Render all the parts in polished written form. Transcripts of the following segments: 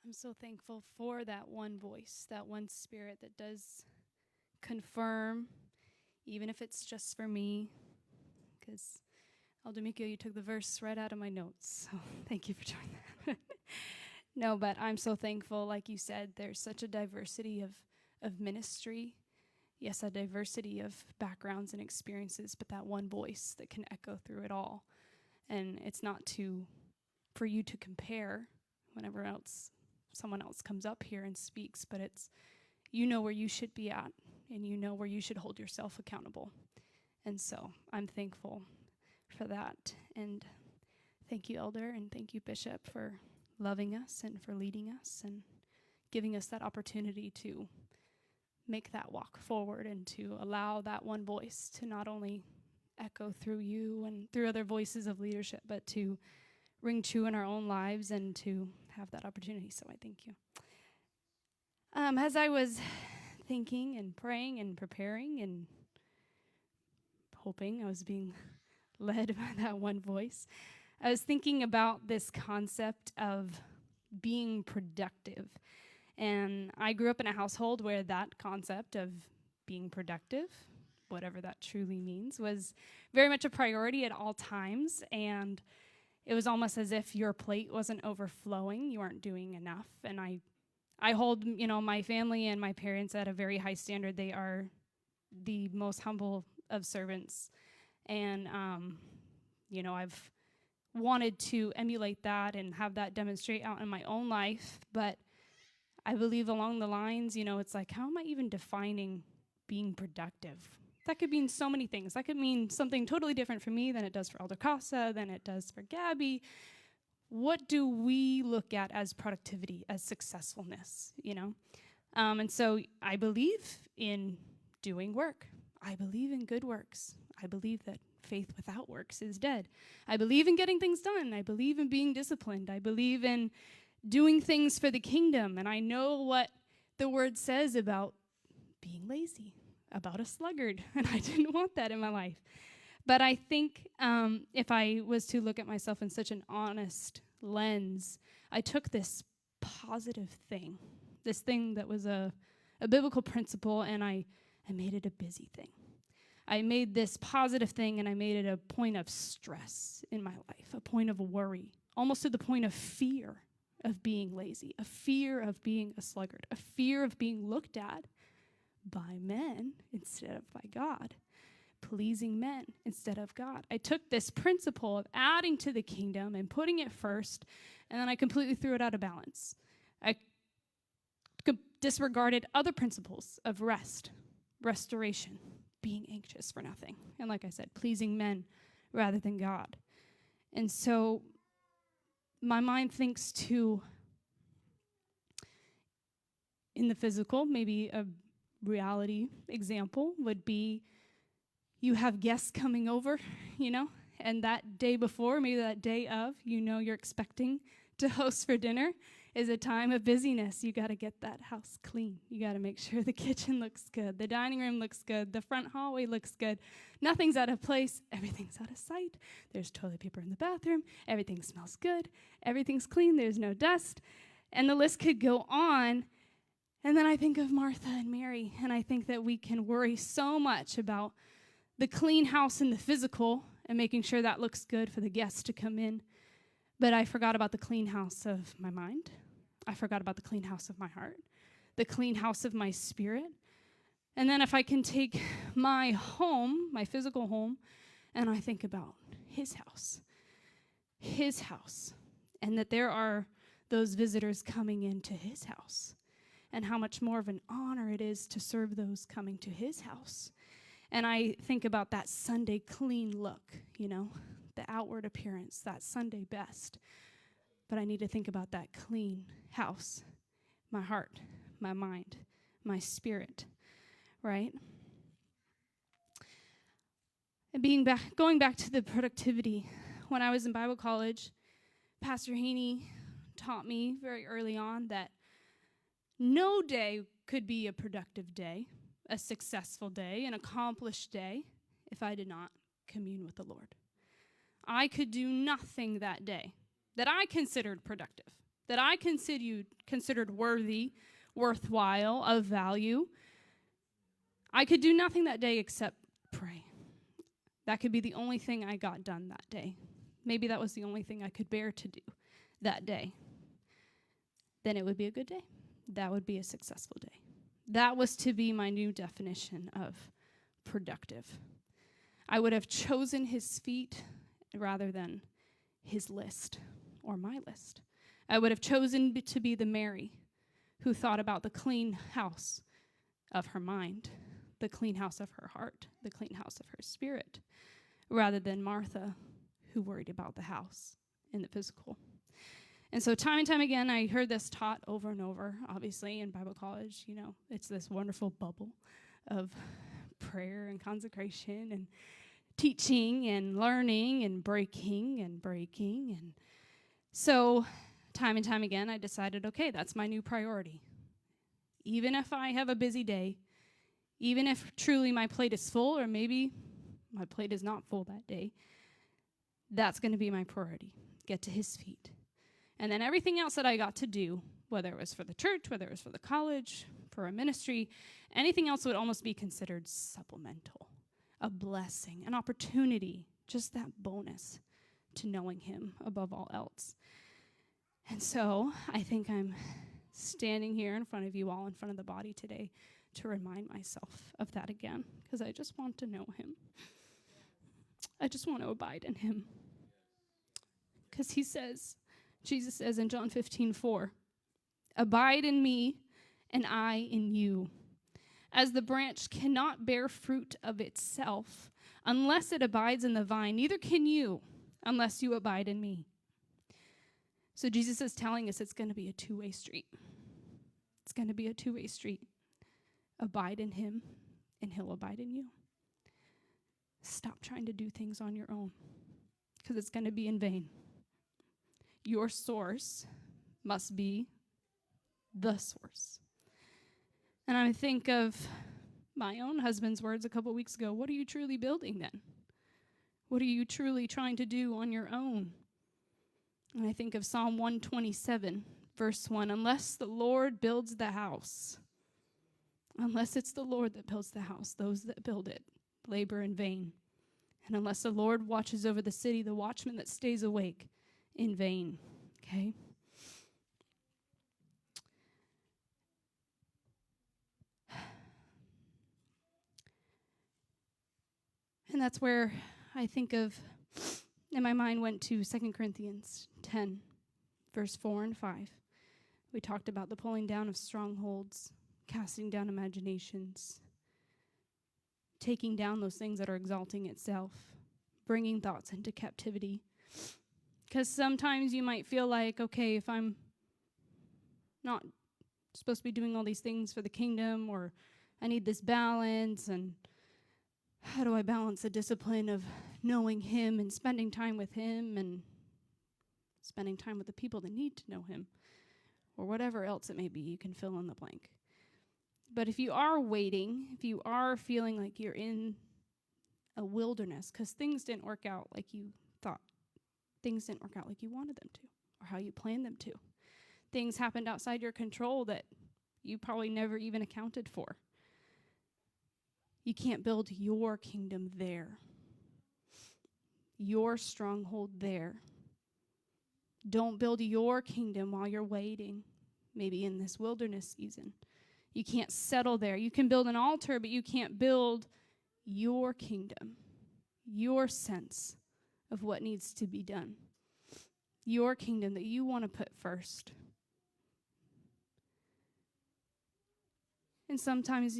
I'm so thankful for that one voice, that one spirit that does confirm, even if it's just for me, because Elder Mikio, you took the verse right out of my notes, so thank you for doing that. No, but I'm so thankful, like you said, there's such a diversity of ministry. Yes, a diversity of backgrounds and experiences, but that one voice that can echo through it all. And it's not for you to compare whenever someone else comes up here and speaks, but it's, you know where you should be at, and you know where you should hold yourself accountable. And so I'm thankful for that. And thank you, Elder, and thank you, Bishop, for loving us and for leading us and giving us that opportunity to make that walk forward and to allow that one voice to not only echo through you and through other voices of leadership, but to ring true in our own lives and to have that opportunity. So I thank you. As I was thinking and praying and preparing and hoping I was being led by that one voice, I was thinking about this concept of being productive. And I grew up in a household where that concept of being productive, whatever that truly means, was very much a priority at all times. And it was almost as if your plate wasn't overflowing, you weren't doing enough. And I hold, my family and my parents at a very high standard. They are the most humble of servants. And, I've wanted to emulate that and have that demonstrate out in my own life. But I believe along the lines, it's like, how am I even defining being productive? That could mean so many things. That could mean something totally different for me than it does for Elder Casa, than it does for Gabby. What do we look at as productivity, as successfulness, And so I believe in doing work. I believe in good works. I believe that faith without works is dead. I believe in getting things done. I believe in being disciplined. I believe in doing things for the kingdom. And I know what the word says about being lazy, about a sluggard. And I didn't want that in my life. But I think if I was to look at myself in such an honest lens, I took this positive thing, this thing that was a biblical principle, and I made it a busy thing. I made this positive thing, and I made it a point of stress in my life, a point of worry, almost to the point of fear of being lazy, a fear of being a sluggard, a fear of being looked at by men instead of by God, pleasing men instead of God. I took this principle of adding to the kingdom and putting it first, and then I completely threw it out of balance. I disregarded other principles of rest, restoration, being anxious for nothing, and like I said, pleasing men rather than God. And so my mind thinks to, in the physical, maybe a reality example would be you have guests coming over, and that day before, maybe that day of, you're expecting to host for dinner is a time of busyness. You got to get that house clean. You got to make sure the kitchen looks good, the dining room looks good, the front hallway looks good. Nothing's out of place. Everything's out of sight. There's toilet paper in the bathroom. Everything smells good. Everything's clean. There's no dust. And the list could go on. And then I think of Martha and Mary, and I think that we can worry so much about the clean house in the physical and making sure that looks good for the guests to come in. But I forgot about the clean house of my mind. I forgot about the clean house of my heart, the clean house of my spirit. And then if I can take my home, my physical home, and I think about his house, and that there are those visitors coming into his house, and how much more of an honor it is to serve those coming to his house. And I think about that Sunday clean look, the outward appearance, that Sunday best. But I need to think about that clean house, my heart, my mind, my spirit, right? And going back to the productivity, when I was in Bible college, Pastor Haney taught me very early on that no day could be a productive day, a successful day, an accomplished day, if I did not commune with the Lord. I could do nothing that day that I considered productive, that I considered worthy, worthwhile, of value, I could do nothing that day except pray. That could be the only thing I got done that day. Maybe that was the only thing I could bear to do that day. Then it would be a good day. That would be a successful day. That was to be my new definition of productive. I would have chosen his feet rather than his list or my list. I would have chosen to be the Mary who thought about the clean house of her mind, the clean house of her heart, the clean house of her spirit, rather than Martha who worried about the house and the physical. And so time and time again, I heard this taught over and over. Obviously, in Bible college, it's this wonderful bubble of prayer and consecration and teaching and learning and breaking. And so time and time again, I decided, okay, that's my new priority. Even if I have a busy day, even if truly my plate is full, or maybe my plate is not full that day, that's going to be my priority. Get to his feet. And then everything else that I got to do, whether it was for the church, whether it was for the college, for a ministry, anything else would almost be considered supplemental, a blessing, an opportunity, just that bonus to knowing him above all else. And so I think I'm standing here in front of you all, in front of the body today, to remind myself of that again, because I just want to know him. I just want to abide in him. Because Jesus says in John 15:4, abide in me and I in you. As the branch cannot bear fruit of itself unless it abides in the vine, neither can you unless you abide in me. So Jesus is telling us it's going to be a two-way street. It's going to be a two-way street. Abide in him and he'll abide in you. Stop trying to do things on your own, because it's going to be in vain. Your source must be the source. And I think of my own husband's words a couple weeks ago. What are you truly building then? What are you truly trying to do on your own? And I think of Psalm 127, verse 1. Unless the Lord builds the house, unless it's the Lord that builds the house, those that build it labor in vain. And unless the Lord watches over the city, the watchman that stays awake in vain. Okay? And that's where I think of, and my mind went to 2 Corinthians 10, verse 4 and 5. We talked about the pulling down of strongholds, casting down imaginations, taking down those things that are exalting itself, bringing thoughts into captivity. Because sometimes you might feel like, okay, if I'm not supposed to be doing all these things for the kingdom, or I need this balance, and how do I balance the discipline of knowing him and spending time with him and spending time with the people that need to know him, or whatever else it may be, you can fill in the blank. But if you are waiting, if you are feeling like you're in a wilderness because things didn't work out like you thought, things didn't work out like you wanted them to, or how you planned them to, things happened outside your control that you probably never even accounted for, you can't build your kingdom there, your stronghold there. Don't build your kingdom while you're waiting, maybe in this wilderness season. You can't settle there. You can build an altar, but you can't build your kingdom, your sense of what needs to be done, your kingdom that you want to put first. And sometimes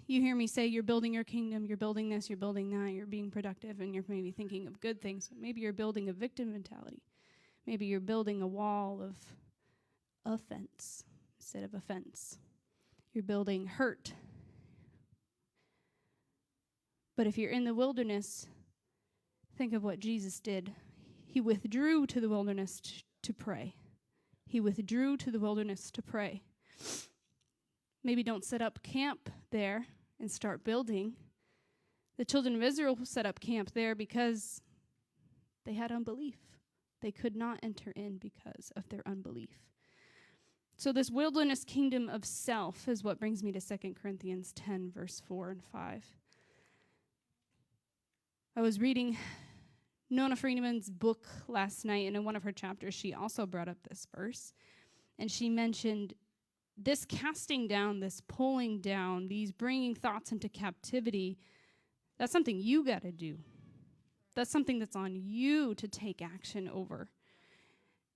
you hear me say you're building your kingdom, you're building this, you're building that, you're being productive, and you're maybe thinking of good things. Maybe you're building a victim mentality. Maybe you're building a wall of offense instead of offense. You're building hurt. But if you're in the wilderness, think of what Jesus did. He withdrew to the wilderness to pray. He withdrew to the wilderness to pray. Maybe don't set up camp there and start building. The children of Israel set up camp there because they had unbelief. They could not enter in because of their unbelief. So this wilderness kingdom of self is what brings me to 2 Corinthians 10, verse 4 and 5. I was reading Nona Friedman's book last night, and in one of her chapters, she also brought up this verse. And she mentioned this casting down, this pulling down, these bringing thoughts into captivity, that's something you got to do. That's something that's on you to take action over.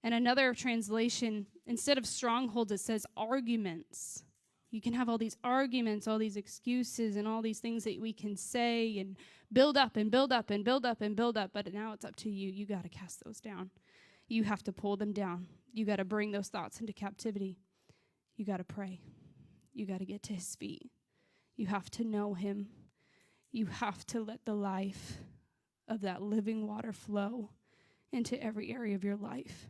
And another translation, instead of strongholds, it says arguments. You can have all these arguments, all these excuses, and all these things that we can say and build up and build up and build up and build up, but now it's up to you. You got to cast those down. You have to pull them down. You got to bring those thoughts into captivity. You got to pray. You got to get to his feet. You have to know him. You have to let the life of that living water flow into every area of your life.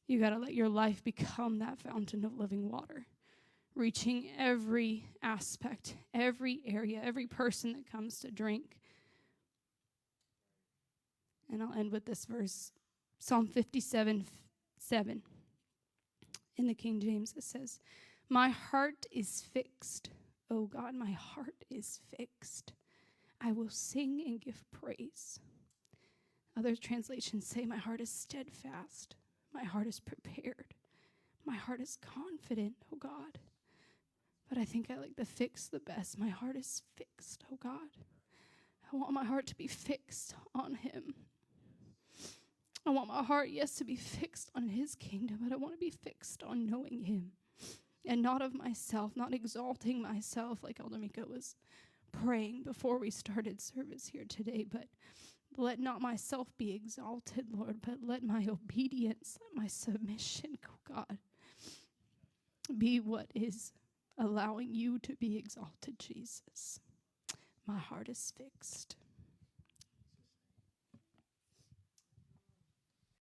You got to let your life become that fountain of living water, reaching every aspect, every area, every person that comes to drink. And I'll end with this verse, Psalm 57:7. In the King James, it says, "My heart is fixed. Oh God, my heart is fixed. I will sing and give praise." Other translations say, "My heart is steadfast. My heart is prepared. My heart is confident, oh God." But I think I like the fix the best. My heart is fixed, oh God. I want my heart to be fixed on him. I want my heart, yes, to be fixed on his kingdom, but I want to be fixed on knowing him and not of myself, not exalting myself like Elder Mika was praying before we started service here today. But let not myself be exalted, Lord, but let my obedience, let my submission, oh God, be what is allowing you to be exalted, Jesus. My heart is fixed.